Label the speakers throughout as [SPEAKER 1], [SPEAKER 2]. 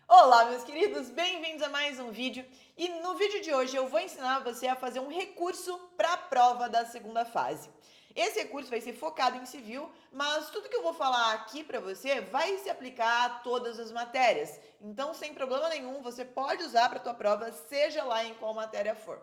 [SPEAKER 1] Olá, meus queridos, bem-vindos a mais um vídeo. E no vídeo de hoje eu vou ensinar você a fazer um recurso para a prova da segunda fase. Esse recurso vai ser focado em civil, mas tudo que eu vou falar aqui para você vai se aplicar a todas as matérias. Então, sem problema nenhum, você pode usar para a tua prova, seja lá em qual matéria for.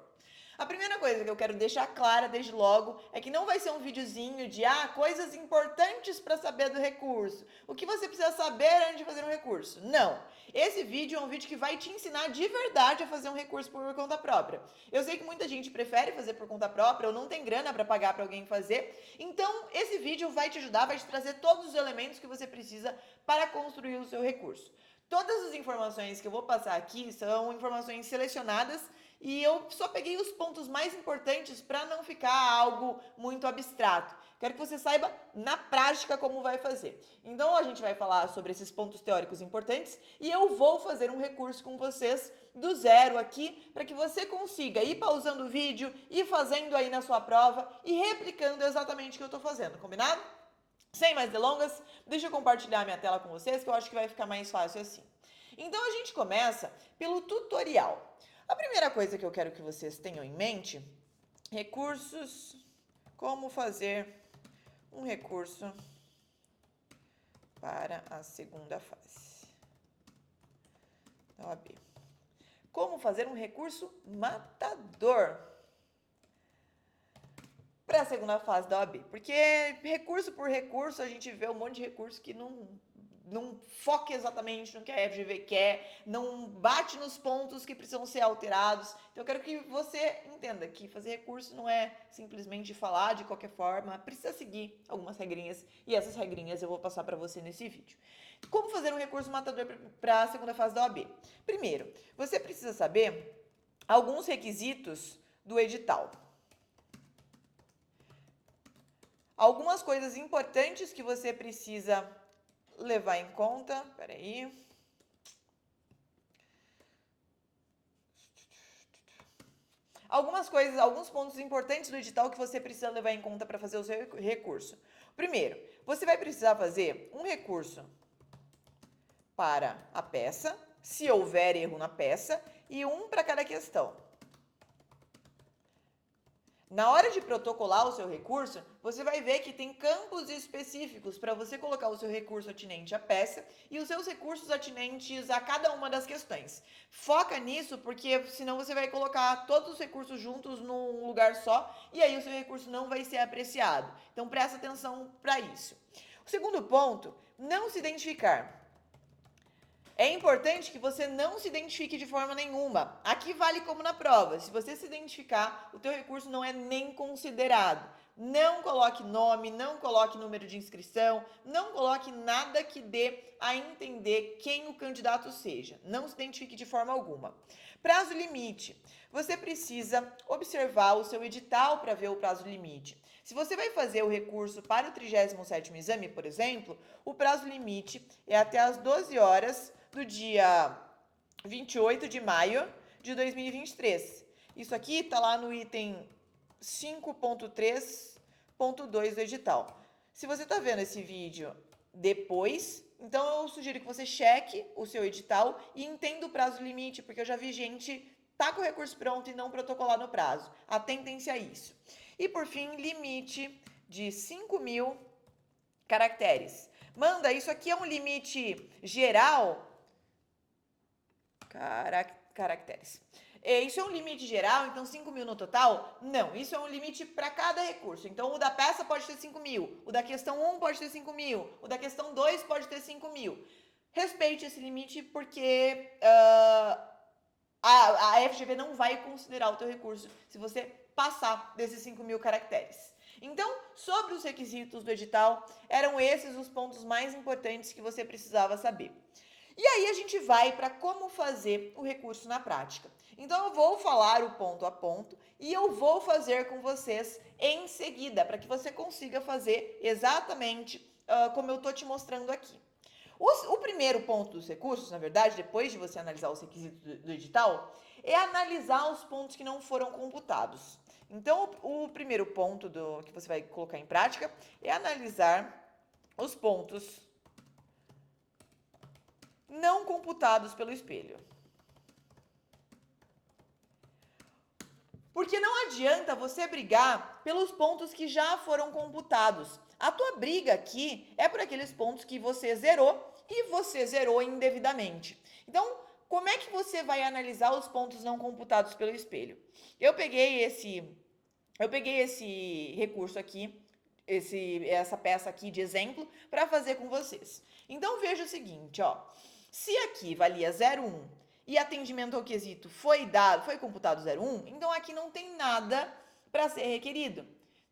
[SPEAKER 1] A primeira coisa que eu quero deixar clara desde logo é que não vai ser um videozinho de coisas importantes para saber do recurso. O que você precisa saber antes de fazer um recurso. Não. Esse vídeo é um vídeo que vai te ensinar de verdade a fazer um recurso por conta própria. Eu sei que muita gente prefere fazer por conta própria ou não tem grana para pagar para alguém fazer. Então, esse vídeo vai te ajudar, vai te trazer todos os elementos que você precisa para construir o seu recurso. Todas as informações que eu vou passar aqui são informações selecionadas e eu só peguei os pontos mais importantes para não ficar algo muito abstrato. Quero que você saiba na prática como vai fazer. Então a gente vai falar sobre esses pontos teóricos importantes e eu vou fazer um recurso com vocês do zero aqui para que você consiga ir pausando o vídeo, ir fazendo aí na sua prova e replicando exatamente o que eu estou fazendo, combinado? Sem mais delongas, deixa eu compartilhar minha tela com vocês que eu acho que vai ficar mais fácil assim. Então a gente começa pelo tutorial. A primeira coisa que eu quero que vocês tenham em mente, recursos, como fazer um recurso para a segunda fase da OAB. Como fazer um recurso matador para a segunda fase da OAB. Porque recurso por recurso, a gente vê um monte de recurso que não foca exatamente no que a FGV quer, não bate nos pontos que precisam ser alterados. Então eu quero que você entenda que fazer recurso não é simplesmente falar de qualquer forma, precisa seguir algumas regrinhas e essas regrinhas eu vou passar para você nesse vídeo. Como fazer um recurso matador para a segunda fase da OAB? Primeiro, você precisa saber alguns requisitos do edital. Algumas coisas importantes que você precisa levar em conta. Peraí. Alguns pontos importantes do edital que você precisa levar em conta para fazer o seu recurso. Primeiro, você vai precisar fazer um recurso para a peça, se houver erro na peça, e um para cada questão. Na hora de protocolar o seu recurso, você vai ver que tem campos específicos para você colocar o seu recurso atinente à peça e os seus recursos atinentes a cada uma das questões. Foca nisso, porque senão você vai colocar todos os recursos juntos num lugar só e aí o seu recurso não vai ser apreciado. Então presta atenção para isso. O segundo ponto, não se identificar. É importante que você não se identifique de forma nenhuma. Aqui vale como na prova. Se você se identificar, o teu recurso não é nem considerado. Não coloque nome, não coloque número de inscrição, não coloque nada que dê a entender quem o candidato seja. Não se identifique de forma alguma. Prazo limite. Você precisa observar o seu edital para ver o prazo limite. Se você vai fazer o recurso para o 37º exame, por exemplo, o prazo limite é até às 12 horas do dia 28 de maio de 2023. Isso aqui está lá no item 5.3.2 do edital. Se você está vendo esse vídeo depois, então eu sugiro que você cheque o seu edital e entenda o prazo limite, porque eu já vi gente tá com o recurso pronto e não protocolar no prazo. Atentem-se a isso. E por fim, limite de 5.000 caracteres. Manda, isso aqui é um limite geral. Caracteres. Isso é um limite geral, então 5.000 no total? Não, isso é um limite para cada recurso. Então o da peça pode ter 5.000, o da questão 1 pode ter 5.000, o da questão 2 pode ter 5.000. Respeite esse limite porque a FGV não vai considerar o teu recurso se você passar desses 5.000 caracteres. Então, sobre os requisitos do edital, eram esses os pontos mais importantes que você precisava saber. E aí a gente vai para como fazer o recurso na prática. Então eu vou falar o ponto a ponto e eu vou fazer com vocês em seguida, para que você consiga fazer exatamente como eu estou te mostrando aqui. O primeiro ponto dos recursos, na verdade, depois de você analisar os requisitos do edital, é analisar os pontos que não foram computados. Então, o primeiro ponto que você vai colocar em prática é analisar os pontos não computados pelo espelho. Porque não adianta você brigar pelos pontos que já foram computados. A tua briga aqui é por aqueles pontos que você zerou e você zerou indevidamente. Então, como é que você vai analisar os pontos não computados pelo espelho? Eu peguei esse recurso aqui, essa peça aqui de exemplo para fazer com vocês. Então veja o seguinte, ó. Se aqui valia 0,1 e atendimento ao quesito foi computado 0,1, então aqui não tem nada para ser requerido.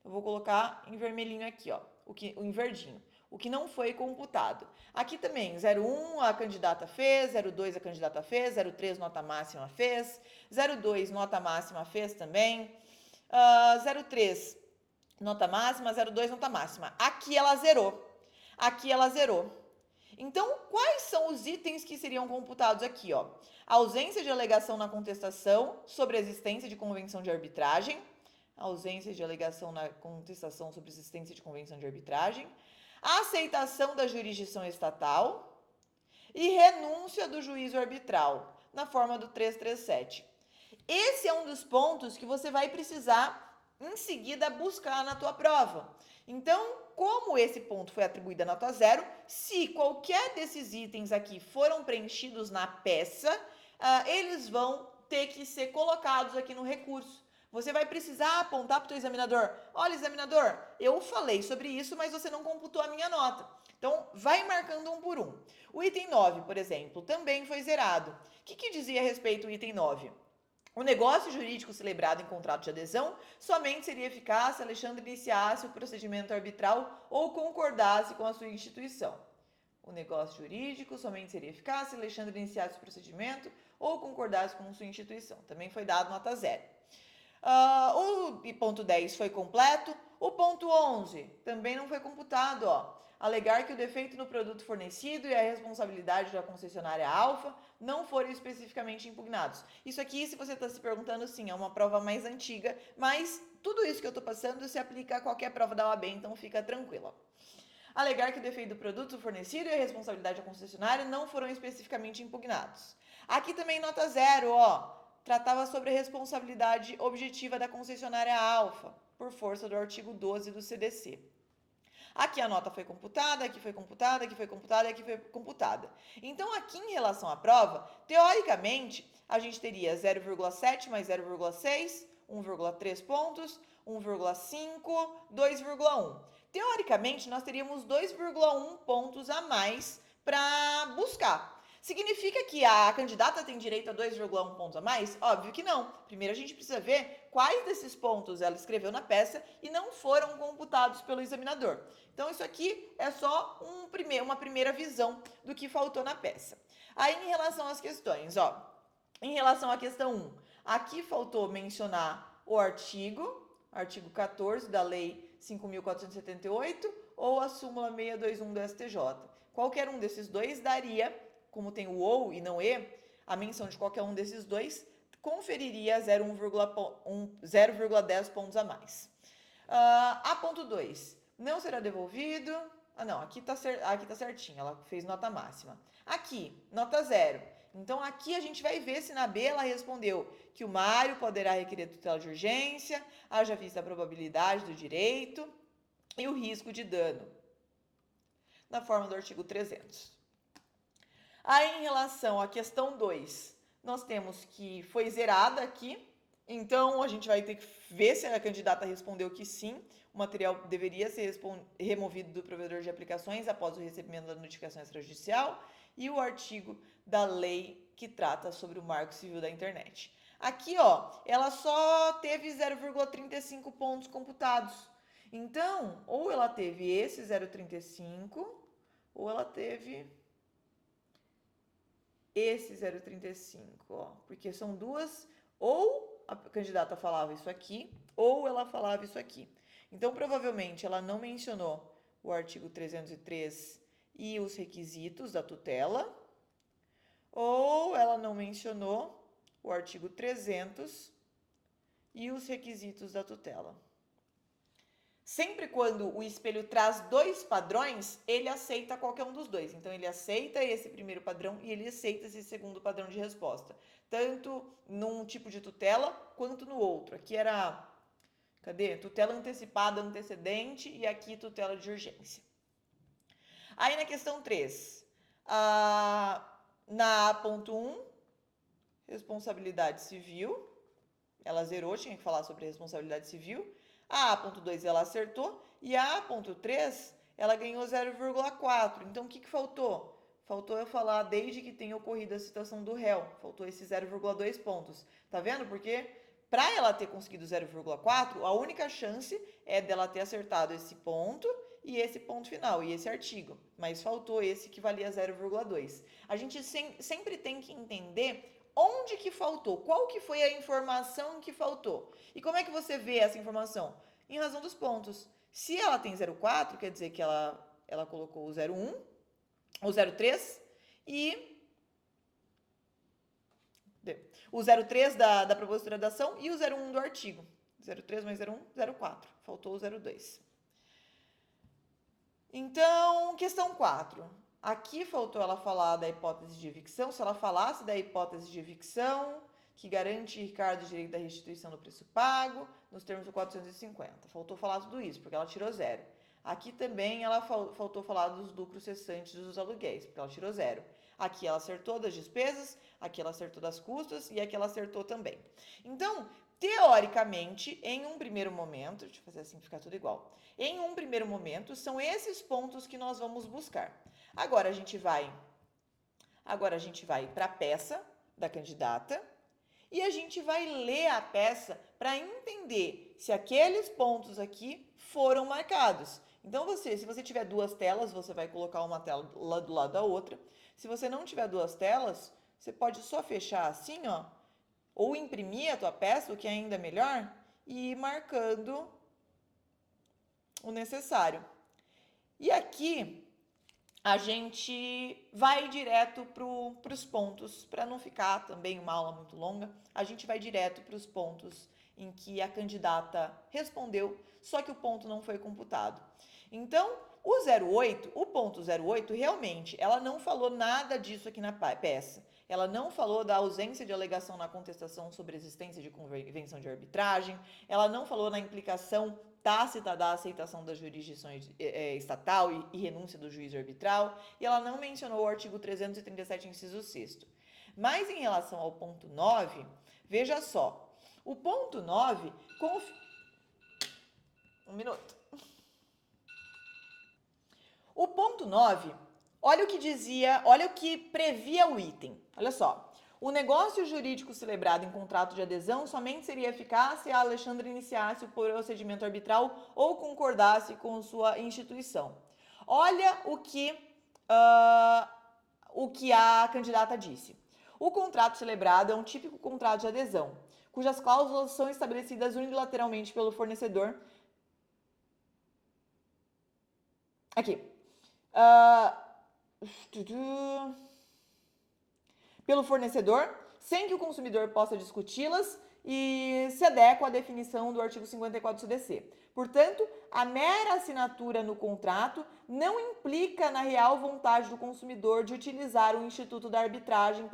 [SPEAKER 1] Eu vou colocar em vermelhinho aqui, ó, em verdinho. O que não foi computado. Aqui também, 0,1 a candidata fez, 0,2 a candidata fez, 0,3 nota máxima fez, 0,2 nota máxima fez também, 0,3 nota máxima, 0,2 nota máxima. Aqui ela zerou. Aqui ela zerou. Então, quais são os itens que seriam computados aqui, ó? A ausência de alegação na contestação sobre a existência de convenção de arbitragem, ausência de alegação na contestação sobre a existência de convenção de arbitragem, a aceitação da jurisdição estatal e renúncia do juízo arbitral, na forma do 337. Esse é um dos pontos que você vai precisar em seguida buscar na tua prova. Então, como esse ponto foi atribuído a nota 0, se qualquer desses itens aqui foram preenchidos na peça, eles vão ter que ser colocados aqui no recurso. Você vai precisar apontar para o teu examinador. Olha, examinador, eu falei sobre isso, mas você não computou a minha nota. Então, vai marcando um por um. O item 9, por exemplo, também foi zerado. O que dizia a respeito do item 9? O negócio jurídico celebrado em contrato de adesão somente seria eficaz se Alexandre iniciasse o procedimento arbitral ou concordasse com a sua instituição. O negócio jurídico somente seria eficaz se Alexandre iniciasse o procedimento ou concordasse com sua instituição. Também foi dado nota 0. O ponto 10 foi completo. O ponto 11 também não foi computado, ó. Alegar que o defeito no produto fornecido e a responsabilidade da concessionária Alfa não foram especificamente impugnados. Isso aqui, se você está se perguntando, sim, é uma prova mais antiga, mas tudo isso que eu estou passando se aplica a qualquer prova da OAB, então fica tranquila. Alegar que o defeito do produto fornecido e a responsabilidade da concessionária não foram especificamente impugnados. Aqui também nota 0, ó. Tratava sobre a responsabilidade objetiva da concessionária Alfa, por força do artigo 12 do CDC. Aqui a nota foi computada, aqui foi computada, aqui foi computada e aqui foi computada. Então, aqui em relação à prova, teoricamente, a gente teria 0,7 mais 0,6, 1,3 pontos, 1,5, 2,1. Teoricamente, nós teríamos 2,1 pontos a mais para buscar. Significa que a candidata tem direito a 2,1 pontos a mais? Óbvio que não. Primeiro a gente precisa ver quais desses pontos ela escreveu na peça e não foram computados pelo examinador. Então isso aqui é só uma primeira visão do que faltou na peça. Aí em relação às questões, ó, em relação à questão 1, aqui faltou mencionar o artigo 14 da Lei 5.478 ou a súmula 621 do STJ. Qualquer um desses dois daria, como tem o ou e não e, a menção de qualquer um desses dois conferiria 0,10 pontos a mais. A ponto 2, não será devolvido. Não, aqui tá certinho, ela fez nota máxima. Aqui, nota 0. Então, aqui a gente vai ver se na B ela respondeu que o Mário poderá requerer tutela de urgência, haja vista a probabilidade do direito e o risco de dano, na forma do artigo 300. Aí, em relação à questão 2, nós temos que foi zerada aqui, então a gente vai ter que ver se a candidata respondeu que sim, o material deveria ser removido do provedor de aplicações após o recebimento da notificação extrajudicial e o artigo da lei que trata sobre o Marco Civil da Internet. Aqui, ó, ela só teve 0,35 pontos computados. Então, ou ela teve esse 0,35, ou ela teve esse 0,35, ó, porque são duas, ou a candidata falava isso aqui, ou ela falava isso aqui. Então, provavelmente, ela não mencionou o artigo 303 e os requisitos da tutela, ou ela não mencionou o artigo 300 e os requisitos da tutela. Sempre quando o espelho traz dois padrões, ele aceita qualquer um dos dois. Então, ele aceita esse primeiro padrão e ele aceita esse segundo padrão de resposta. Tanto num tipo de tutela, quanto no outro. Aqui era, cadê? Tutela antecipada, antecedente, e aqui tutela de urgência. Aí na questão 3, na A.1, responsabilidade civil, ela zerou, tinha que falar sobre responsabilidade civil. A A.2 ela acertou e a A.3 ela ganhou 0,4. Então o que faltou? Faltou eu falar desde que tenha ocorrido a citação do réu. Faltou esses 0,2 pontos. Tá vendo? Porque para ela ter conseguido 0,4, a única chance é dela ter acertado esse ponto e esse ponto final, e esse artigo. Mas faltou esse que valia 0,2. A gente sempre tem que entender onde que faltou, qual que foi a informação que faltou. E como é que você vê essa informação? Em razão dos pontos. Se ela tem 0,4, quer dizer que ela colocou o 0,1, o 0,3 e o 0,3 da propositura da ação e o 0,1 do artigo. 0,3 mais 0,1, 0,4. Faltou o 0,2. Então, questão 4. Aqui faltou ela falar da hipótese de evicção. Se ela falasse da hipótese de evicção, que garante Ricardo o direito da restituição do preço pago, nos termos do 450. Faltou falar tudo isso, porque ela tirou 0. Aqui também ela faltou falar dos lucros cessantes dos aluguéis, porque ela tirou 0. Aqui ela acertou das despesas, aqui ela acertou das custas e aqui ela acertou também. Então, teoricamente, em um primeiro momento, deixa eu fazer assim, ficar tudo igual. Em um primeiro momento, são esses pontos que nós vamos buscar. Agora a gente vai para a peça da candidata e a gente vai ler a peça para entender se aqueles pontos aqui foram marcados. Então, se você tiver duas telas, você vai colocar uma tela do lado da outra. Se você não tiver duas telas, você pode só fechar assim, ó, ou imprimir a tua peça, o que é ainda melhor, e ir marcando o necessário. E aqui a gente vai direto para os pontos, para não ficar também uma aula muito longa, a gente vai direto para os pontos em que a candidata respondeu, só que o ponto não foi computado. Então, o ponto 08, realmente, ela não falou nada disso aqui na peça. Ela não falou da ausência de alegação na contestação sobre a existência de convenção de arbitragem, ela não falou na implicação tácita da aceitação das jurisdições estatal e renúncia do juízo arbitral, e ela não mencionou o artigo 337, inciso 6º. Mas em relação ao ponto 9, veja só, o ponto 9... Um minuto. O ponto 9, olha o que dizia, olha o que previa o item. Olha só. O negócio jurídico celebrado em contrato de adesão somente seria eficaz se a Alexandra iniciasse o procedimento arbitral ou concordasse com sua instituição. Olha o que a candidata disse. O contrato celebrado é um típico contrato de adesão, cujas cláusulas são estabelecidas unilateralmente pelo fornecedor. Aqui. Pelo fornecedor, sem que o consumidor possa discuti-las e se adequa à definição do artigo 54 do CDC. Portanto, a mera assinatura no contrato não implica na real vontade do consumidor de utilizar o instituto da arbitragem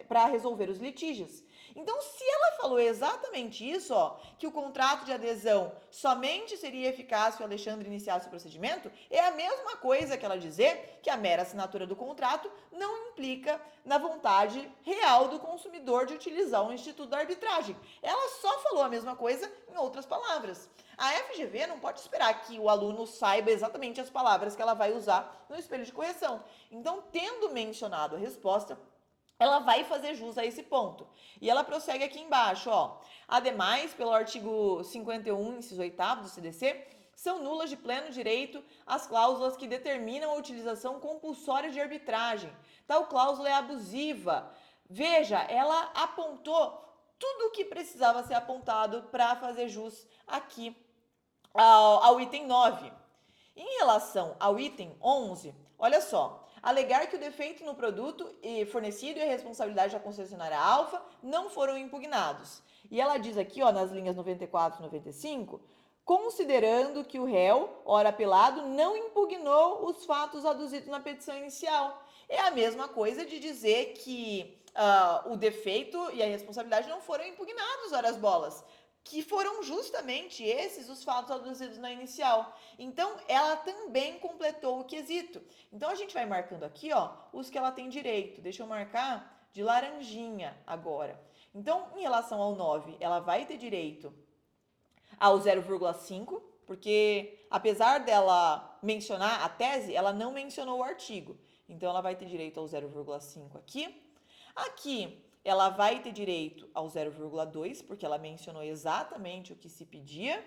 [SPEAKER 1] para resolver os litígios. Então, se ela falou exatamente isso, ó, que o contrato de adesão somente seria eficaz se o Alexandre iniciasse o procedimento, é a mesma coisa que ela dizer que a mera assinatura do contrato não implica na vontade real do consumidor de utilizar o instituto da arbitragem. Ela só falou a mesma coisa em outras palavras. A FGV não pode esperar que o aluno saiba exatamente as palavras que ela vai usar no espelho de correção. Então, tendo mencionado a resposta, ela vai fazer jus a esse ponto. E ela prossegue aqui embaixo, ó. Ademais, pelo artigo 51, inciso 8º do CDC, são nulas de pleno direito as cláusulas que determinam a utilização compulsória de arbitragem. Tal cláusula é abusiva. Veja, ela apontou tudo o que precisava ser apontado para fazer jus aqui ao item 9. Em relação ao item 11, olha só. Alegar que o defeito no produto fornecido e a responsabilidade da concessionária Alfa não foram impugnados. E ela diz aqui, ó, nas linhas 94 e 95, considerando que o réu, ora apelado, não impugnou os fatos aduzidos na petição inicial. É a mesma coisa de dizer que o defeito e a responsabilidade não foram impugnados, ora as bolas, que foram justamente esses os fatos aduzidos na inicial. Então, ela também completou o quesito. Então, a gente vai marcando aqui, ó, os que ela tem direito. Deixa eu marcar de laranjinha agora. Então, em relação ao 9, ela vai ter direito ao 0,5, porque apesar dela mencionar a tese, ela não mencionou o artigo. Então, ela vai ter direito ao 0,5 aqui. Aqui, ela vai ter direito ao 0,2, porque ela mencionou exatamente o que se pedia.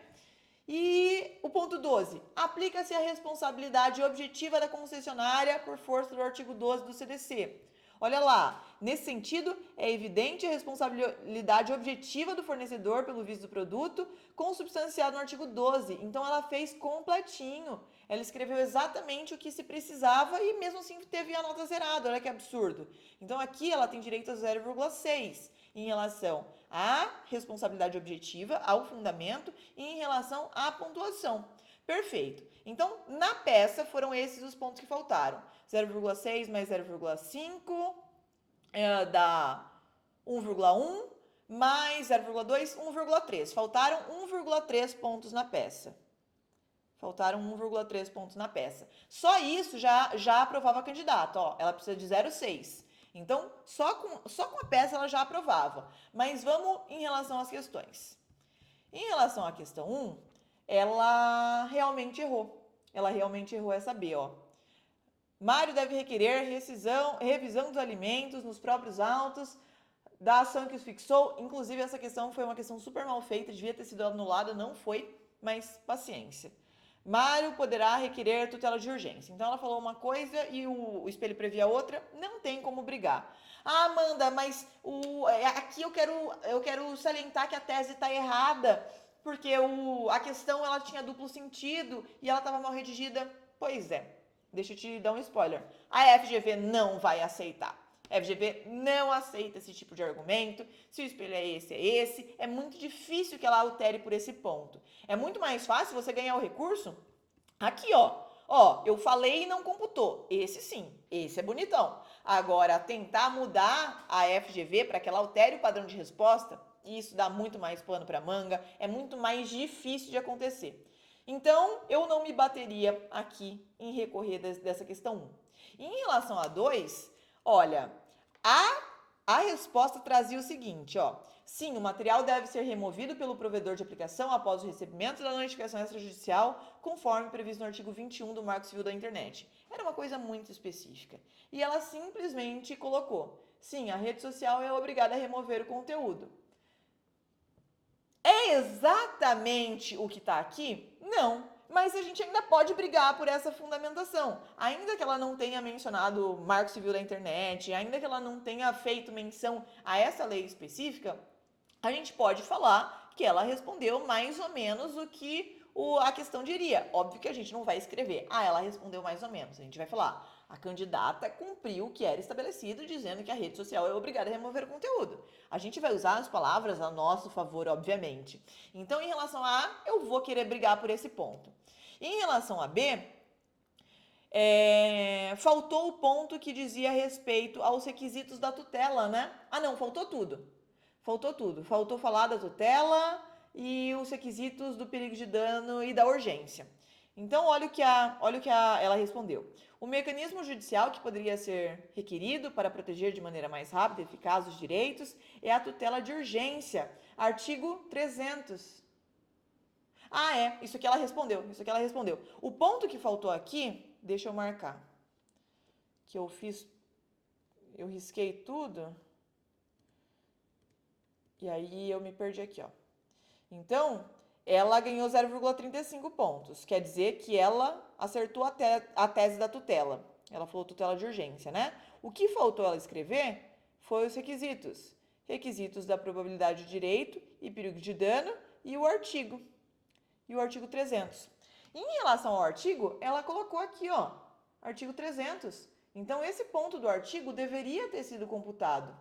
[SPEAKER 1] E o ponto 12, aplica-se a responsabilidade objetiva da concessionária por força do artigo 12 do CDC. Olha lá, nesse sentido, é evidente a responsabilidade objetiva do fornecedor pelo vício do produto, consubstanciado no artigo 12. Então, ela fez completinho. Ela escreveu exatamente o que se precisava e, mesmo assim, teve a nota zerada. Olha que absurdo. Então, aqui ela tem direito a 0,6 em relação à responsabilidade objetiva, ao fundamento e em relação à pontuação. Perfeito. Então, na peça, foram esses os pontos que faltaram. 0,6 mais 0,5 dá 1,1 mais 0,2, 1,3. Faltaram 1,3 pontos na peça. Faltaram 1,3 pontos na peça. Só isso já aprovava a candidata. Ó, ela precisa de 0,6. Então, só com a peça ela já aprovava. Mas vamos em relação às questões. Em relação à questão 1, ela realmente errou. Ela realmente errou essa B, ó. Mário deve requerer revisão dos alimentos nos próprios autos da ação que os fixou. Inclusive, essa questão foi uma questão super mal feita, devia ter sido anulada, não foi, mas paciência. Mário poderá requerer tutela de urgência. Então, ela falou uma coisa e o espelho previa outra, não tem como brigar. Ah, Amanda, mas aqui eu quero salientar que a tese está errada, porque a questão ela tinha duplo sentido e ela estava mal redigida. Pois é. Deixa eu te dar um spoiler. A FGV não vai aceitar. A FGV não aceita esse tipo de argumento. Se o espelho é esse, é esse. É muito difícil que ela altere por esse ponto. É muito mais fácil você ganhar o recurso aqui, ó. Ó, eu falei e não computou. Esse sim, esse é bonitão. Agora, tentar mudar a FGV para que ela altere o padrão de resposta, isso dá muito mais pano para manga, é muito mais difícil de acontecer. Então, eu não me bateria aqui em recorrer dessa questão 1. Em relação a 2, olha, a resposta trazia o seguinte, ó. Sim, o material deve ser removido pelo provedor de aplicação após o recebimento da notificação extrajudicial, conforme previsto no artigo 21 do Marco Civil da Internet. Era uma coisa muito específica. E ela simplesmente colocou, sim, a rede social é obrigada a remover o conteúdo. É exatamente o que está aqui? Não. Mas a gente ainda pode brigar por essa fundamentação. Ainda que ela não tenha mencionado o Marco Civil da Internet, ainda que ela não tenha feito menção a essa lei específica, a gente pode falar que ela respondeu mais ou menos o que a questão diria. Óbvio que a gente não vai escrever, ela respondeu mais ou menos. A gente vai falar, a candidata cumpriu o que era estabelecido, dizendo que a rede social é obrigada a remover o conteúdo. A gente vai usar as palavras a nosso favor, obviamente. Então, em relação a A, eu vou querer brigar por esse ponto. Em relação a B, faltou o ponto que dizia respeito aos requisitos da tutela, né? Ah, não, faltou tudo. Faltou tudo. Faltou falar da tutela e os requisitos do perigo de dano e da urgência. Então, olha o que ela respondeu. O mecanismo judicial que poderia ser requerido para proteger de maneira mais rápida e eficaz os direitos é a tutela de urgência. Artigo 300. Isso aqui ela respondeu. O ponto que faltou aqui, deixa eu marcar. Que eu risquei tudo. E aí eu me perdi aqui, ó. Então, ela ganhou 0,35 pontos. Quer dizer que ela acertou a tese da tutela. Ela falou tutela de urgência, né? O que faltou ela escrever foi os requisitos. Requisitos da probabilidade de direito e perigo de dano e o artigo. E o artigo 300. Em relação ao artigo, ela colocou aqui, ó, artigo 300. Então, esse ponto do artigo deveria ter sido computado.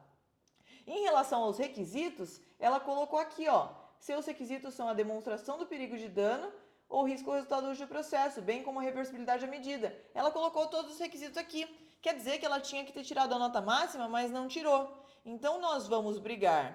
[SPEAKER 1] Em relação aos requisitos, ela colocou aqui, ó, seus requisitos são a demonstração do perigo de dano ou risco ou resultado útil do processo, bem como a reversibilidade da medida. Ela colocou todos os requisitos aqui. Quer dizer que ela tinha que ter tirado a nota máxima, mas não tirou. Então, nós vamos brigar.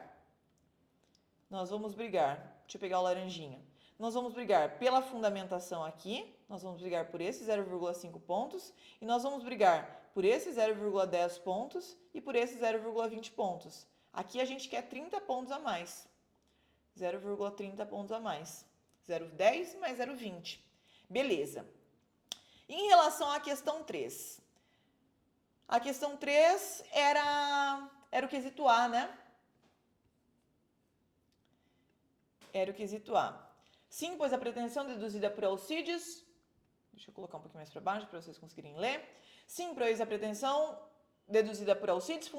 [SPEAKER 1] Deixa eu pegar o laranjinha. Nós vamos brigar pela fundamentação aqui, nós vamos brigar por esse 0,5 pontos, e nós vamos brigar por esse 0,10 pontos e por esse 0,20 pontos. Aqui a gente quer 30 pontos a mais. 0,30 pontos a mais. 0,10 mais 0,20. Beleza. Em relação à questão 3. A questão 3 era o quesito A, né? Era o quesito A. Sim, pois a pretensão deduzida por Alcides... Deixa eu colocar um pouquinho mais para baixo para vocês conseguirem ler. Sim, pois a pretensão deduzida por Alcides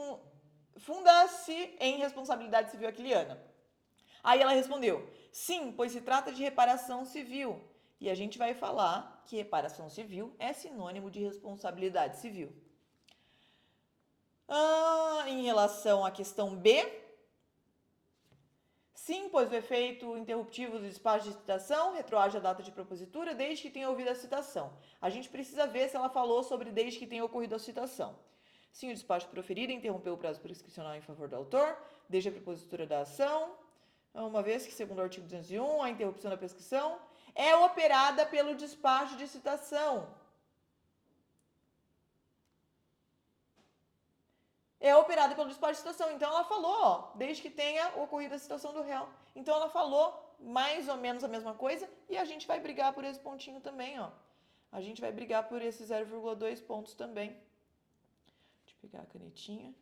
[SPEAKER 1] funda-se em responsabilidade civil aquiliana. Aí ela respondeu, sim, pois se trata de reparação civil. E a gente vai falar que reparação civil é sinônimo de responsabilidade civil. Em relação à questão B, sim, pois o efeito interruptivo do despacho de citação retroage a data de propositura desde que tenha ouvido a citação. A gente precisa ver se ela falou sobre desde que tenha ocorrido a citação. Sim, o despacho proferido interrompeu o prazo prescricional em favor do autor, desde a propositura da ação, uma vez que, segundo o artigo 201, a interrupção da prescrição é operada pelo despacho de citação. É operada pelo despacho de citação. Então, ela falou, ó, desde que tenha ocorrido a citação do réu. Então, ela falou mais ou menos a mesma coisa e a gente vai brigar por esse pontinho também, ó. A gente vai brigar por esses 0,2 pontos também. Deixa eu pegar a canetinha.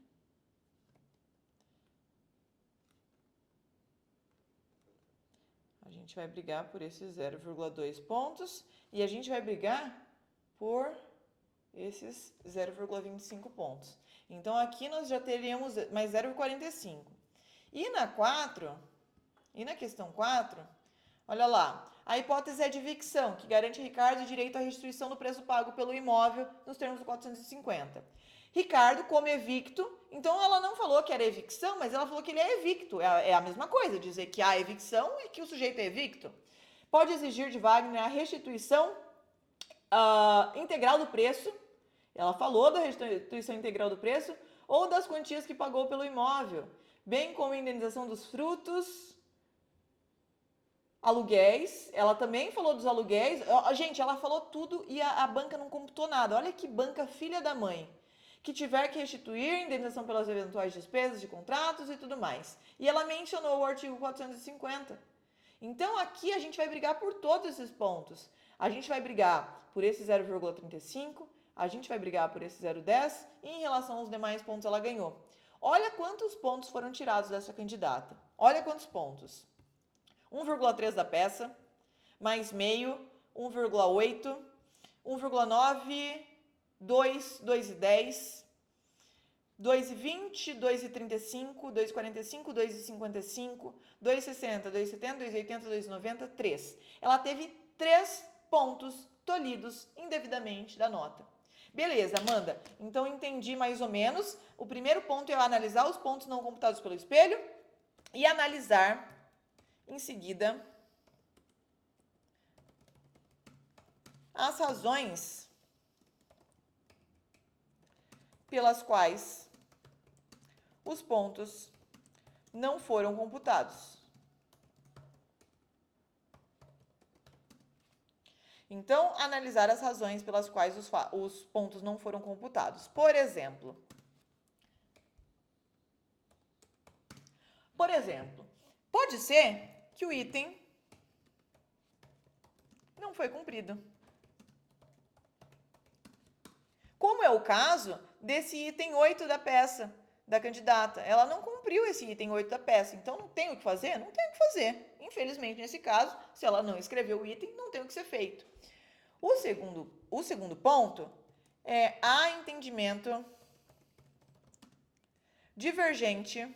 [SPEAKER 1] A gente vai brigar por esses 0,2 pontos e a gente vai brigar por esses 0,25 pontos. Então, aqui nós já teríamos mais 0,45. E na questão 4, olha lá, a hipótese é de evicção, que garante a Ricardo o direito à restituição do preço pago pelo imóvel nos termos do 450. Ricardo, como evicto, então ela não falou que era evicção, mas ela falou que ele é evicto. É a mesma coisa, dizer que há evicção e que o sujeito é evicto. Pode exigir de Wagner a restituição integral do preço. Ela falou da restituição integral do preço ou das quantias que pagou pelo imóvel, bem como a indenização dos frutos, aluguéis. Ela também falou dos aluguéis. Gente, ela falou tudo e a banca não computou nada. Olha que banca filha da mãe. Que tiver que restituir indenização pelas eventuais despesas de contratos e tudo mais. E ela mencionou o artigo 450. Então, aqui a gente vai brigar por todos esses pontos. A gente vai brigar por esse 0,35, a gente vai brigar por esse 0,10 e em relação aos demais pontos ela ganhou. Olha quantos pontos foram tirados dessa candidata. Olha quantos pontos. 1,3 da peça, mais meio, 1,8, 1,9, 2, 2,10, 2,20, 2,35, 2,45, 2,55, 2,60, 2,70, 2,80, 2,90, 3. Ela teve 3 pontos tolhidos indevidamente da nota. Beleza, Amanda. Então, entendi mais ou menos. O primeiro ponto é analisar os pontos não computados pelo espelho e analisar, em seguida, as razões pelas quais os pontos não foram computados. Então, analisar as razões pelas quais os pontos não foram computados. Por exemplo, pode ser que o item não foi cumprido. Como é o caso desse item 8 da peça da candidata. Ela não cumpriu esse item 8 da peça, então não tem o que fazer? Não tem o que fazer. Infelizmente, nesse caso, se ela não escreveu o item, não tem o que ser feito. O segundo ponto é há entendimento divergente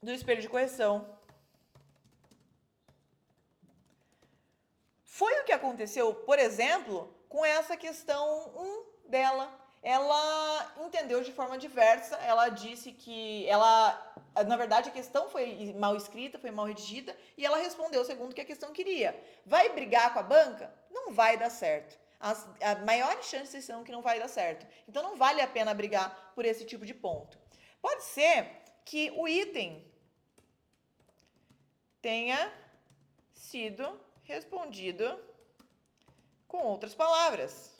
[SPEAKER 1] do espelho de correção. Foi o que aconteceu, por exemplo, com essa questão 1 dela. Ela entendeu de forma diversa. Ela disse que na verdade, a questão foi mal escrita, foi mal redigida, e ela respondeu segundo o que a questão queria. Vai brigar com a banca? Não vai dar certo. A maiores chances são que não vai dar certo. Então, não vale a pena brigar por esse tipo de ponto. Pode ser que o item tenha sido respondido com outras palavras.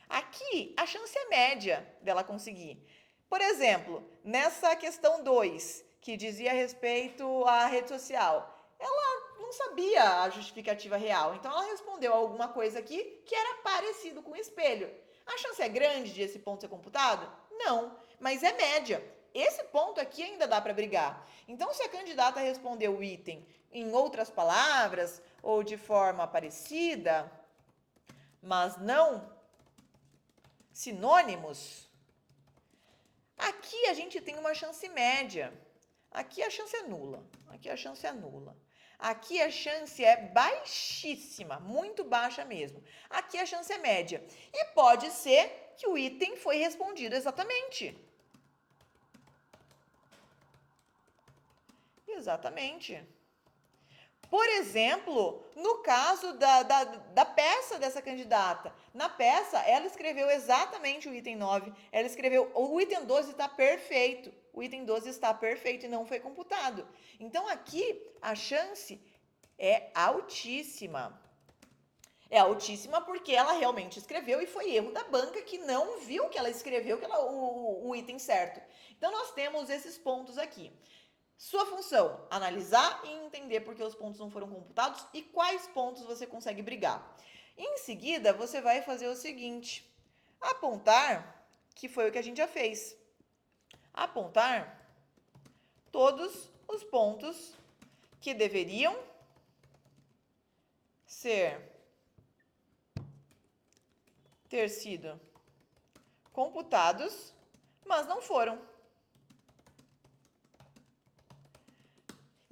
[SPEAKER 1] Aqui, a chance é média dela conseguir. Por exemplo, nessa questão 2, que dizia a respeito à rede social, ela não sabia a justificativa real, então ela respondeu alguma coisa aqui que era parecido com o espelho. A chance é grande de esse ponto ser computado? Não, mas é média. Esse ponto aqui ainda dá para brigar. Então, se a candidata respondeu o item em outras palavras ou de forma parecida, mas não sinônimos, aqui a gente tem uma chance média. Aqui a chance é nula. Aqui a chance é nula. Aqui a chance é baixíssima, muito baixa mesmo. Aqui a chance é média. E pode ser que o item foi respondido exatamente. Exatamente. Por exemplo, no caso da peça dessa candidata. Na peça, ela escreveu exatamente o item 9. Ela escreveu, o item 12 está perfeito. O item 12 está perfeito e não foi computado. Então, aqui, a chance é altíssima. É altíssima porque ela realmente escreveu e foi erro da banca que não viu que ela escreveu o item certo. Então, nós temos esses pontos aqui. Sua função, analisar e entender por que os pontos não foram computados e quais pontos você consegue brigar. Em seguida, você vai fazer o seguinte, apontar, que foi o que a gente já fez, apontar todos os pontos que deveriam ter sido computados, mas não foram.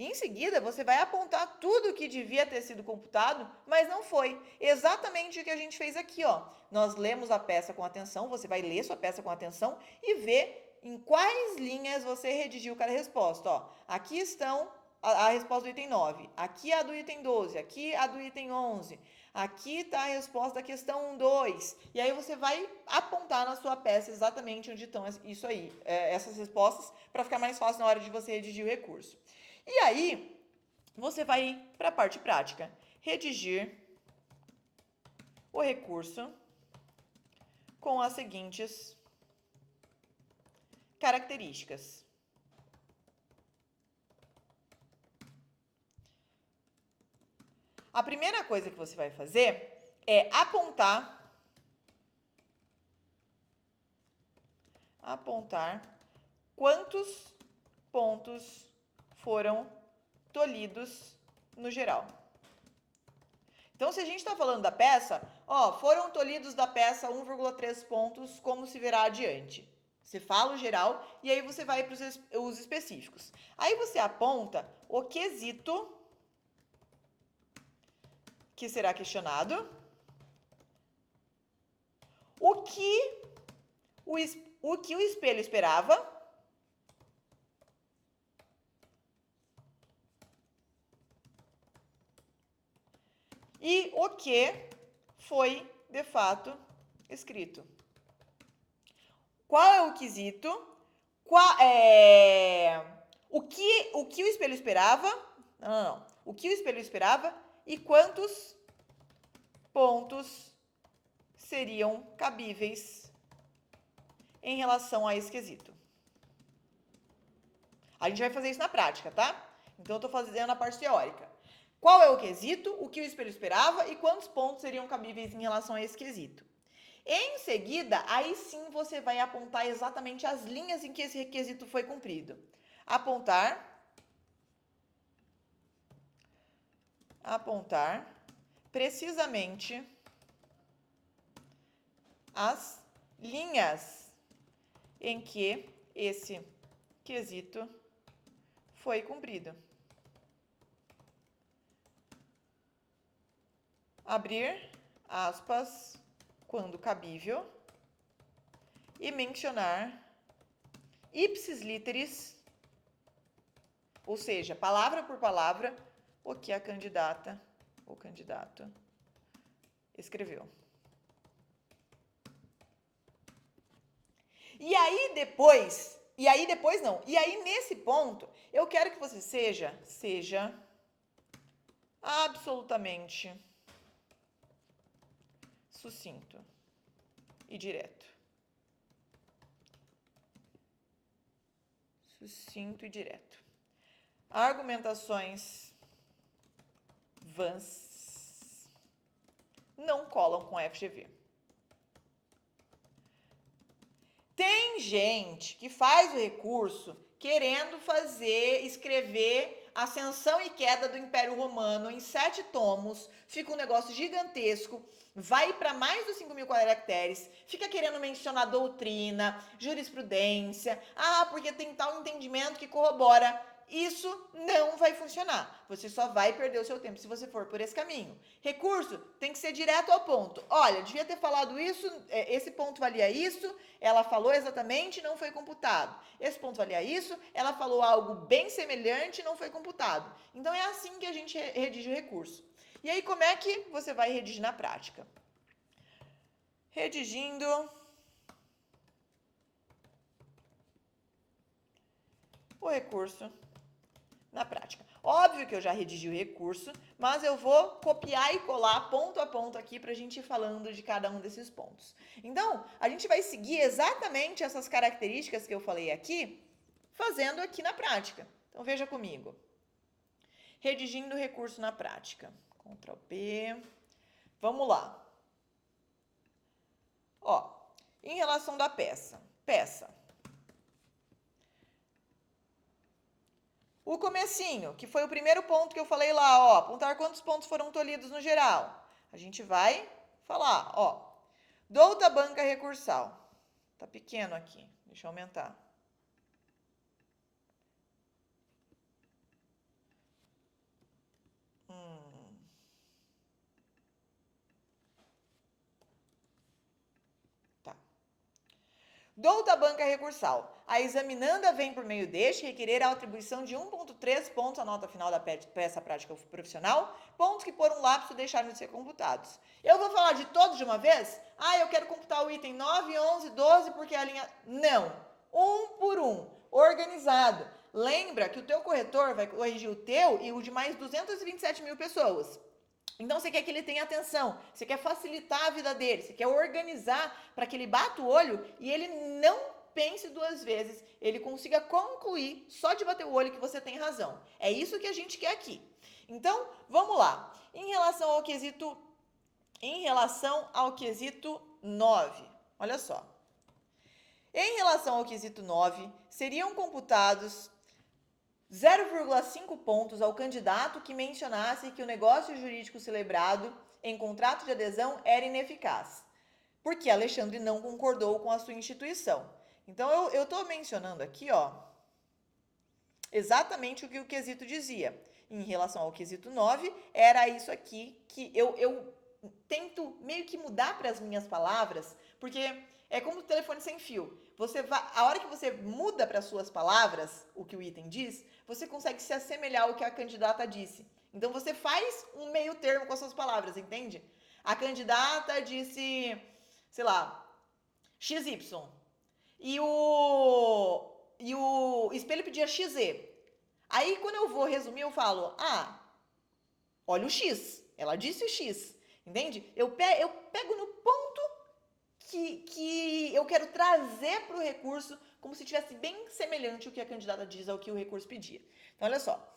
[SPEAKER 1] Em seguida, você vai apontar tudo que devia ter sido computado, mas não foi. Exatamente o que a gente fez aqui, ó. Nós lemos a peça com atenção, você vai ler sua peça com atenção e ver em quais linhas você redigiu cada resposta, ó. Aqui estão a resposta do item 9, aqui a do item 12, aqui a do item 11, aqui está a resposta da questão 2. E aí você vai apontar na sua peça exatamente onde estão isso aí, essas respostas, para ficar mais fácil na hora de você redigir o recurso. E aí, você vai para a parte prática. Redigir o recurso com as seguintes características. A primeira coisa que você vai fazer é apontar quantos pontos foram tolhidos no geral. Então, se a gente está falando da peça, ó, foram tolhidos da peça 1,3 pontos, como se verá adiante. Você fala o geral e aí você vai para os específicos. Aí você aponta o quesito que será questionado, o que o espelho esperava, e o que foi, de fato, escrito. Qual é o quesito? O que o espelho esperava? Não. O que o espelho esperava e quantos pontos seriam cabíveis em relação a esse quesito. A gente vai fazer isso na prática, tá? Então, eu estou fazendo a parte teórica. Qual é o quesito, o que o espelho esperava e quantos pontos seriam cabíveis em relação a esse quesito. Em seguida, aí sim você vai apontar exatamente as linhas em que esse requisito foi cumprido. Apontar precisamente as linhas em que esse quesito foi cumprido. Abrir aspas, quando cabível, e mencionar ipsis literis, ou seja, palavra por palavra, o que a candidata ou candidato escreveu. E aí nesse ponto, eu quero que você seja absolutamente sucinto e direto. Sucinto e direto. Argumentações vãs não colam com FGV. Tem gente que faz o recurso querendo escrever Ascensão e Queda do Império Romano em 7 tomos, fica um negócio gigantesco, vai para mais de 5.000 caracteres, fica querendo mencionar doutrina, jurisprudência, porque tem tal entendimento que corrobora. Isso não vai funcionar. Você só vai perder o seu tempo se você for por esse caminho. Recurso tem que ser direto ao ponto. Olha, devia ter falado isso, esse ponto valia isso, ela falou exatamente, não foi computado. Esse ponto valia isso, ela falou algo bem semelhante, não foi computado. Então é assim que a gente redige o recurso. E aí, como é que você vai redigir na prática? Redigindo o recurso na prática. Óbvio que eu já redigi o recurso, mas eu vou copiar e colar ponto a ponto aqui para a gente ir falando de cada um desses pontos. Então, a gente vai seguir exatamente essas características que eu falei aqui, fazendo aqui na prática. Então, veja comigo. Redigindo o recurso na prática. Ctrl P. Vamos lá. Ó, em relação da peça. O comecinho, que foi o primeiro ponto que eu falei lá, ó, apontar quantos pontos foram tolhidos no geral. A gente vai falar, ó, douta banca recursal. Tá pequeno aqui, deixa eu aumentar. Tá. Douta banca recursal. A examinanda vem por meio deste requerer a atribuição de 1,3 pontos à nota final da peça prática profissional, pontos que por um lapso deixaram de ser computados. Eu vou falar de todos de uma vez? Eu quero computar o item 9, 11, 12, porque a linha... Não. Um por um. Organizado. Lembra que o teu corretor vai corrigir o teu e o de mais 227 mil pessoas. Então, você quer que ele tenha atenção, você quer facilitar a vida dele, você quer organizar para que ele bata o olho e ele não pense 2 vezes, ele consiga concluir só de bater o olho que você tem razão. É isso que a gente quer aqui. Então, vamos lá. Em relação ao quesito 9, olha só. Em relação ao quesito 9, seriam computados 0,5 pontos ao candidato que mencionasse que o negócio jurídico celebrado em contrato de adesão era ineficaz, porque Alexandre não concordou com a sua instituição. Então, eu estou mencionando aqui, ó, exatamente o que o quesito dizia. Em relação ao quesito 9, era isso aqui que eu tento meio que mudar para as minhas palavras, porque é como o telefone sem fio. A hora que você muda para as suas palavras o que o item diz, você consegue se assemelhar ao que a candidata disse. Então, você faz um meio termo com as suas palavras, entende? A candidata disse, sei lá, XY. E o espelho pedia XZ. Aí, quando eu vou resumir, eu falo, olha o X. Ela disse o X. Entende? Eu pego no ponto que eu quero trazer para o recurso como se tivesse bem semelhante o que a candidata diz ao que o recurso pedia. Então, olha só.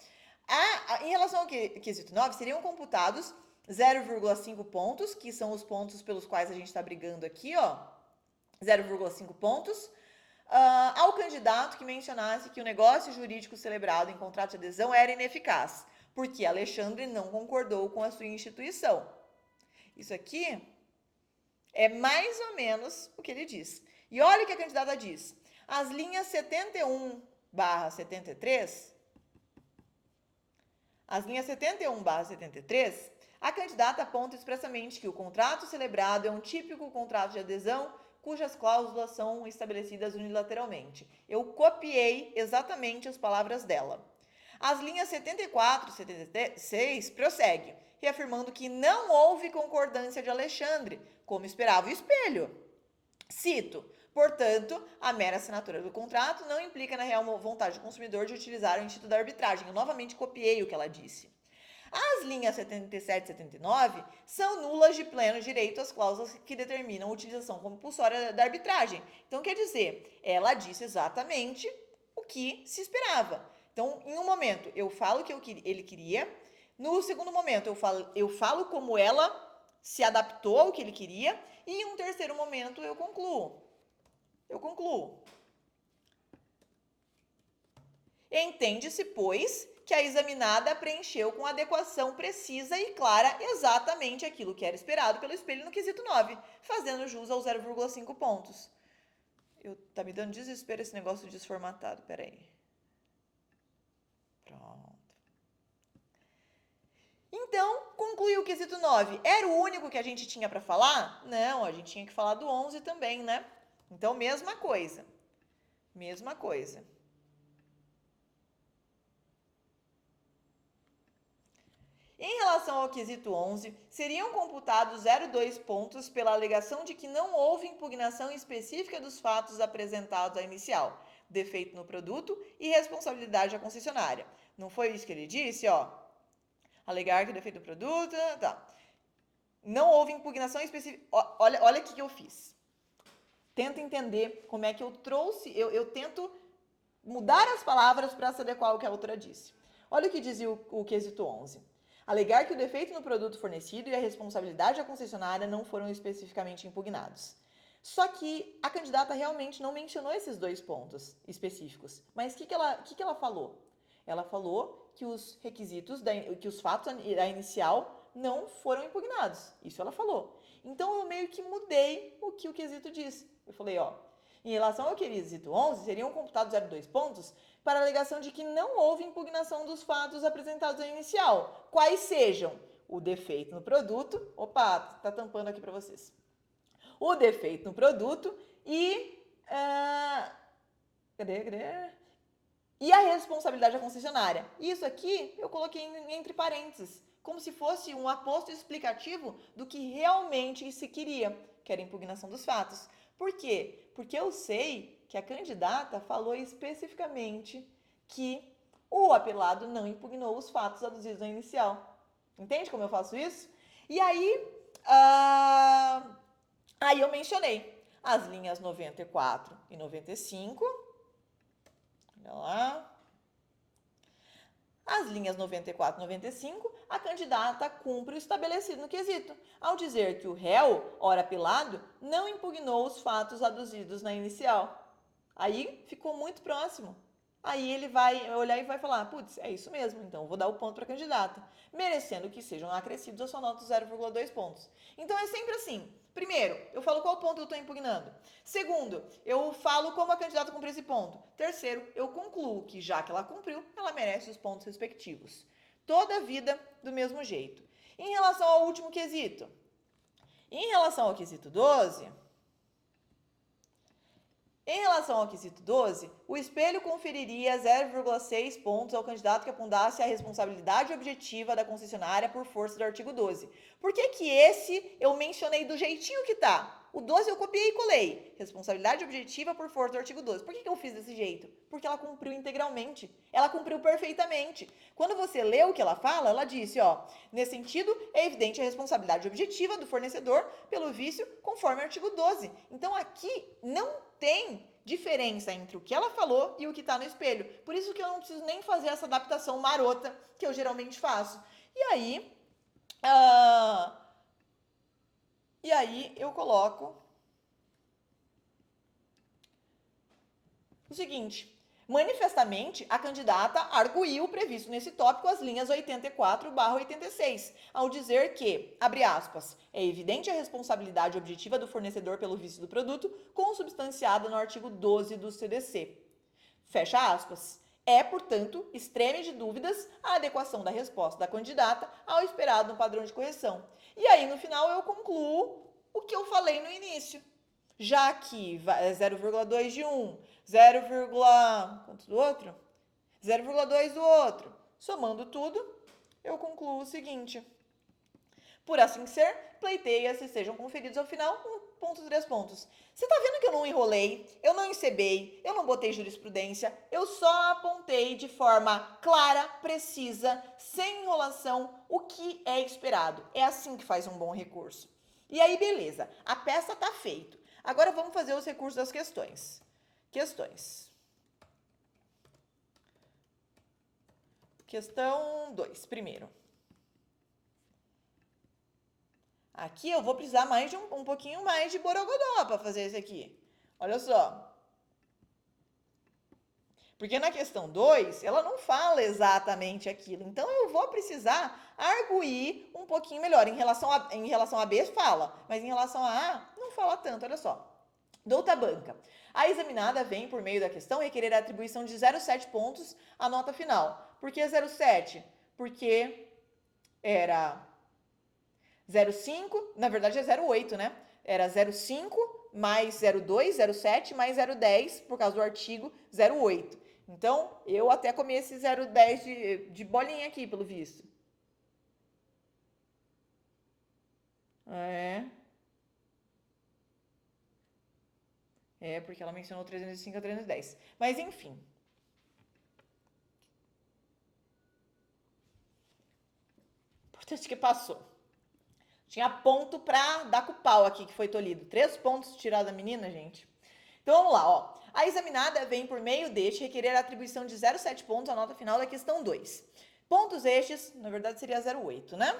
[SPEAKER 1] Em relação ao quesito 9, seriam computados 0,5 pontos, que são os pontos pelos quais a gente está brigando aqui, ó. 0,5 pontos. Ao candidato que mencionasse que o negócio jurídico celebrado em contrato de adesão era ineficaz, porque Alexandre não concordou com a sua instituição. Isso aqui é mais ou menos o que ele diz. E olha o que a candidata diz. As linhas 71/73, a candidata aponta expressamente que o contrato celebrado é um típico contrato de adesão cujas cláusulas são estabelecidas unilateralmente. Eu copiei exatamente as palavras dela. As linhas 74 e 76 prosseguem, reafirmando que não houve concordância de Alexandre, como esperava o espelho. Cito: portanto, a mera assinatura do contrato não implica na real vontade do consumidor de utilizar o instituto da arbitragem. Eu novamente copiei o que ela disse. As linhas 77 e 79 são nulas de pleno direito às cláusulas que determinam a utilização compulsória da arbitragem. Então, quer dizer, ela disse exatamente o que se esperava. Então, em um momento, eu falo o que ele queria. No segundo momento, eu falo como ela se adaptou ao que ele queria. E em um terceiro momento, eu concluo. Entende-se, pois, que a examinada preencheu com adequação precisa e clara exatamente aquilo que era esperado pelo espelho no quesito 9, fazendo jus aos 0,5 pontos. Tá me dando desespero esse negócio desformatado, peraí. Pronto. Então, concluiu o quesito 9. Era o único que a gente tinha para falar? Não, a gente tinha que falar do 11 também, né? Então, mesma coisa. Em relação ao quesito 11, seriam computados 0,2 pontos pela alegação de que não houve impugnação específica dos fatos apresentados à inicial, defeito no produto e responsabilidade da concessionária. Não foi isso que ele disse, ó? Alegar que o defeito do produto, tá. Não houve impugnação específica. Olha o que eu fiz. Tenta entender como é que eu trouxe, eu tento mudar as palavras para se adequar ao que a autora disse. Olha o que dizia o quesito 11. Alegar que o defeito no produto fornecido e a responsabilidade da concessionária não foram especificamente impugnados. Só que a candidata realmente não mencionou esses 2 pontos específicos. Mas o que ela falou? Ela falou que os requisitos, que os fatos da inicial não foram impugnados. Isso ela falou. Então, eu meio que mudei o que o quesito disse. Eu falei, ó, em relação ao quesito 11, seriam computados 0,2 pontos para a alegação de que não houve impugnação dos fatos apresentados na inicial, quais sejam o defeito no produto, tá tampando aqui para vocês, o defeito no produto e e a responsabilidade da concessionária. Isso aqui eu coloquei entre parênteses, como se fosse um aposto explicativo do que realmente se queria, que era a impugnação dos fatos. Por quê? Porque eu sei que a candidata falou especificamente que o apelado não impugnou os fatos aduzidos na inicial. Entende como eu faço isso? E aí, aí eu mencionei as linhas 94 e 95. Olha lá. As linhas 94 e 95, a candidata cumpre o estabelecido no quesito, ao dizer que o réu, ora apelado, não impugnou os fatos aduzidos na inicial. Aí ficou muito próximo. Aí ele vai olhar e vai falar, putz, é isso mesmo, então eu vou dar o ponto para a candidata, merecendo que sejam acrescidos a sua nota 0,2 pontos. Então é sempre assim. Primeiro, eu falo qual ponto eu estou impugnando. Segundo, eu falo como a candidata cumpriu esse ponto. Terceiro, eu concluo que já que ela cumpriu, ela merece os pontos respectivos. Toda a vida do mesmo jeito. Em relação ao último quesito. Em relação ao quesito 12... Em relação ao quesito 12, o espelho conferiria 0,6 pontos ao candidato que apontasse a responsabilidade objetiva da concessionária por força do artigo 12. Por que esse eu mencionei do jeitinho que tá? O 12 eu copiei e colei. Responsabilidade objetiva por força do artigo 12. Por que eu fiz desse jeito? Porque ela cumpriu integralmente. Ela cumpriu perfeitamente. Quando você lê o que ela fala, ela disse, ó, nesse sentido, é evidente a responsabilidade objetiva do fornecedor pelo vício conforme o artigo 12. Então, aqui não tem diferença entre o que ela falou e o que está no espelho. Por isso que eu não preciso nem fazer essa adaptação marota que eu geralmente faço. E aí eu coloco o seguinte. Manifestamente, a candidata arguiu o previsto nesse tópico as linhas 84/86, ao dizer que, abre aspas, é evidente a responsabilidade objetiva do fornecedor pelo vício do produto, consubstanciada no artigo 12 do CDC. Fecha aspas. É, portanto, extreme de dúvidas a adequação da resposta da candidata ao esperado no padrão de correção. E aí, no final, eu concluo o que eu falei no início. já que é 0,2 de um, 0, quanto do outro? 0,2 do outro. Somando tudo, eu concluo o seguinte. Por assim ser, pleiteia-se sejam conferidos ao final 1,3 pontos. Você tá vendo que eu não enrolei, eu não encebei, eu não botei jurisprudência, eu só apontei de forma clara, precisa, sem enrolação, o que é esperado. É assim que faz um bom recurso. E aí, beleza, a peça tá feita. Agora vamos fazer os recursos das questões. Questão 2, primeiro. Aqui eu vou precisar mais de um pouquinho mais de borogodó para fazer esse aqui. Olha só. Porque na questão 2, ela não fala exatamente aquilo. Então eu vou precisar arguir um pouquinho melhor. Em relação a B fala, mas em relação a A não fala tanto, olha só. Douta banca. A examinada vem, por meio da questão, requerer a atribuição de 0,7 pontos à nota final. Por que 0,7? Porque era 0,5, na verdade é 0,8, né? Era 0,5 mais 0,2, 0,7 mais 0,10, por causa do artigo 0,8. Então, eu até comi esse 0,10 de bolinha aqui, pelo visto. Porque ela mencionou 305 a 310. Mas, enfim. Importante que passou. Tinha ponto pra dar com o pau aqui, que foi tolhido. 3 pontos tirados da menina, gente. Então, vamos lá, ó. A examinada vem, por meio deste, requerer a atribuição de 0,7 pontos à nota final da questão 2. Pontos estes, na verdade seria 0,8, né?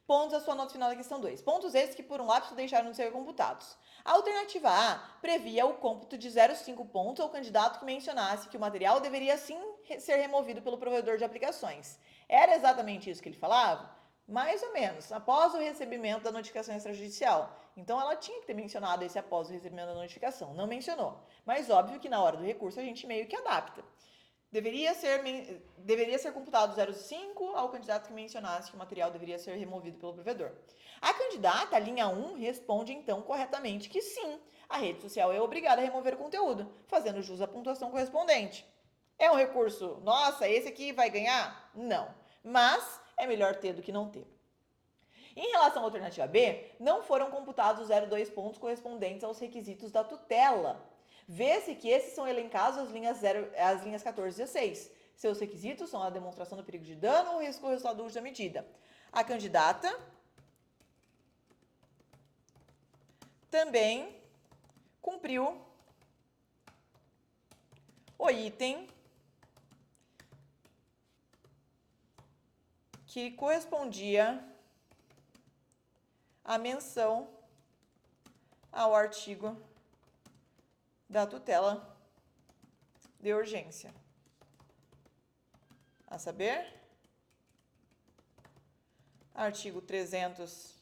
[SPEAKER 1] Pontos à sua nota final da questão 2. Pontos estes que, por um lapso, deixaram de ser computados. A alternativa A previa o cômputo de 0,5 pontos ao candidato que mencionasse que o material deveria sim ser removido pelo provedor de aplicações. Era exatamente isso que ele falava? Mais ou menos, após o recebimento da notificação extrajudicial. Então, ela tinha que ter mencionado esse após o recebimento da notificação. Não mencionou. Mas, óbvio que na hora do recurso a gente meio que adapta. Deveria ser computado 0,5 ao candidato que mencionasse que o material deveria ser removido pelo provedor. A candidata, a linha 1, responde então corretamente que sim, a rede social é obrigada a remover o conteúdo, fazendo jus à pontuação correspondente. É um recurso, nossa, esse aqui vai ganhar? Não. Mas é melhor ter do que não ter. Em relação à alternativa B, não foram computados os 0,2 pontos correspondentes aos requisitos da tutela. Vê-se que esses são elencados as linhas 14 e 16. Seus requisitos são a demonstração do perigo de dano ou risco resultado do uso da medida. A candidata também cumpriu o item que correspondia à menção ao artigo da tutela de urgência. A saber, artigo 300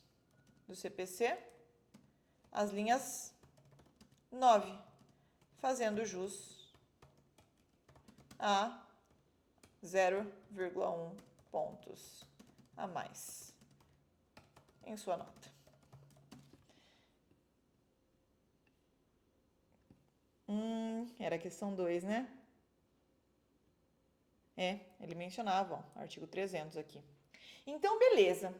[SPEAKER 1] do CPC, as linhas 9, fazendo jus a 0,1 pontos a mais em sua nota. Era a questão 2, né? Ele mencionava, ó, artigo 300 aqui. Então, beleza.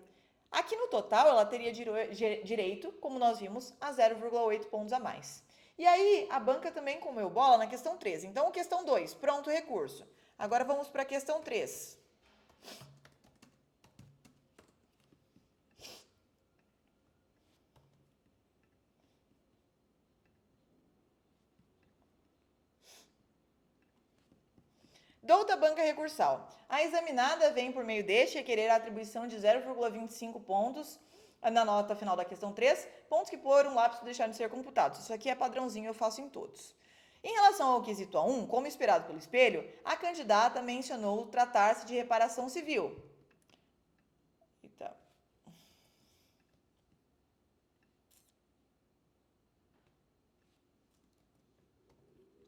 [SPEAKER 1] Aqui no total, ela teria direito, como nós vimos, a 0,8 pontos a mais. E aí, a banca também comeu bola na questão 3. Então, questão 2, pronto o recurso. Agora vamos para a questão 3. Douta banca recursal. A examinada vem, por meio deste, requerer a atribuição de 0,25 pontos na nota final da questão 3, pontos que por um lapso deixaram de ser computados. Isso aqui é padrãozinho, eu faço em todos. Em relação ao quesito A1, como esperado pelo espelho, a candidata mencionou tratar-se de reparação civil. Eita.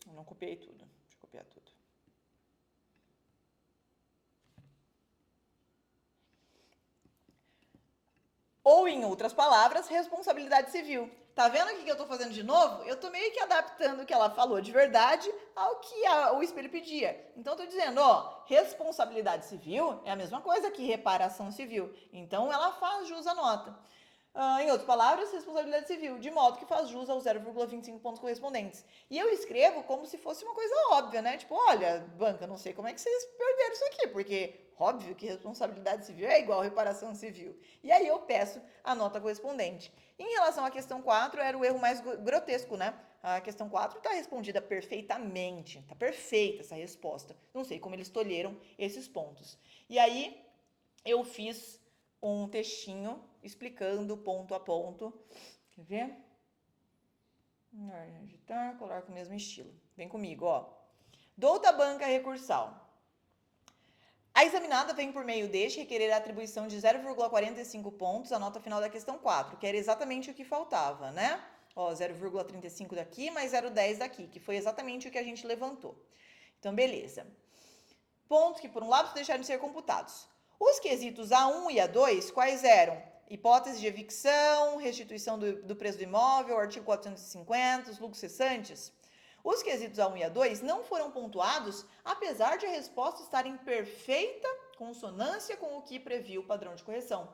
[SPEAKER 1] Eu não copiei tudo. Deixa eu copiar tudo. Ou, em outras palavras, responsabilidade civil. Tá vendo o que eu tô fazendo de novo? Eu tô meio que adaptando o que ela falou de verdade ao que o espelho pedia. Então, eu tô dizendo, ó, responsabilidade civil é a mesma coisa que reparação civil. Então, ela faz jus à nota. Em outras palavras, responsabilidade civil, de modo que faz jus aos 0,25 pontos correspondentes. E eu escrevo como se fosse uma coisa óbvia, né? Tipo, olha, banca, não sei como é que vocês perderam isso aqui, porque óbvio que responsabilidade civil é igual reparação civil. E aí eu peço a nota correspondente. Em relação à questão 4, era o erro mais grotesco, né? A questão 4 está respondida perfeitamente. Está perfeita essa resposta. Não sei como eles escolheram esses pontos. E aí eu fiz um textinho explicando ponto a ponto. Quer ver? Agitar, colocar com o mesmo estilo. Vem comigo, ó. Douta banca recursal. A examinada vem por meio deste requerer a atribuição de 0,45 pontos à nota final da questão 4, que era exatamente o que faltava, né? Ó, 0,35 daqui mais 0,10 daqui, que foi exatamente o que a gente levantou. Então, beleza. Pontos que, por um lado, deixaram de ser computados. Os quesitos A1 e A2, quais eram? Hipótese de evicção, restituição do preço do imóvel, artigo 450, os lucros cessantes. Os quesitos A1 e A2 não foram pontuados, apesar de a resposta estar em perfeita consonância com o que previu o padrão de correção.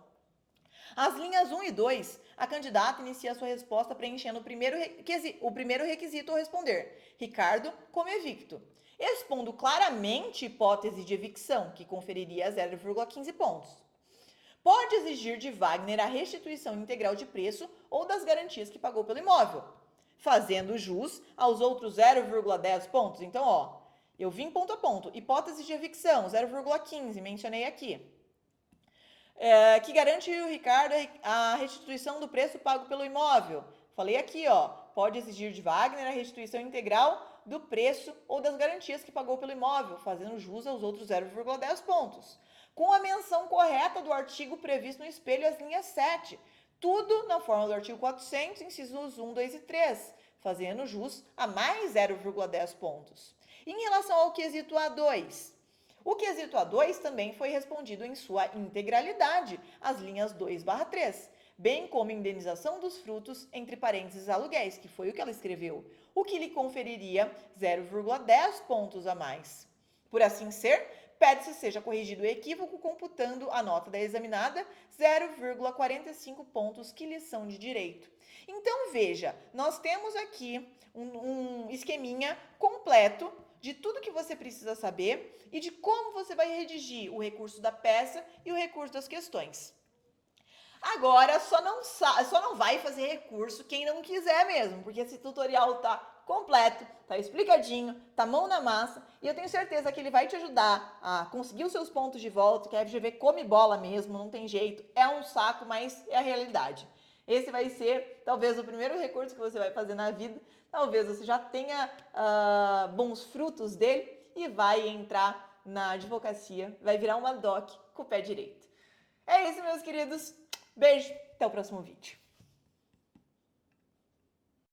[SPEAKER 1] As linhas 1 e 2, a candidata inicia sua resposta preenchendo o primeiro requisito ao responder. Ricardo como evicto. Expondo claramente hipótese de evicção, que conferiria 0,15 pontos. Pode exigir de Wagner a restituição integral de preço ou das garantias que pagou pelo imóvel, fazendo jus aos outros 0,10 pontos. Então, ó, eu vim ponto a ponto. Hipótese de evicção, 0,15, mencionei aqui. Que garante o Ricardo a restituição do preço pago pelo imóvel. Falei aqui, ó, pode exigir de Wagner a restituição integral do preço ou das garantias que pagou pelo imóvel, fazendo jus aos outros 0,10 pontos. Com a menção correta do artigo previsto no espelho, as linhas 7. Tudo na forma do artigo 400, incisos 1, 2 e 3, fazendo jus a mais 0,10 pontos. Em relação ao quesito A2, o quesito A2 também foi respondido em sua integralidade, as linhas 2/3, bem como indenização dos frutos, entre parênteses aluguéis, que foi o que ela escreveu, o que lhe conferiria 0,10 pontos a mais. Por assim ser, pede-se seja corrigido o equívoco, computando a nota da examinada 0,45 pontos que lhe são de direito. Então, veja, nós temos aqui um esqueminha completo de tudo que você precisa saber e de como você vai redigir o recurso da peça e o recurso das questões. Agora, só não vai fazer recurso quem não quiser mesmo, porque esse tutorial tá completo, tá explicadinho, tá mão na massa, e eu tenho certeza que ele vai te ajudar a conseguir os seus pontos de volta, que a FGV come bola mesmo, não tem jeito, é um saco, mas é a realidade. Esse vai ser, talvez, o primeiro recurso que você vai fazer na vida, talvez você já tenha bons frutos dele e vai entrar na advocacia, vai virar uma doc com o pé direito. É isso, meus queridos. Beijo, até o próximo vídeo.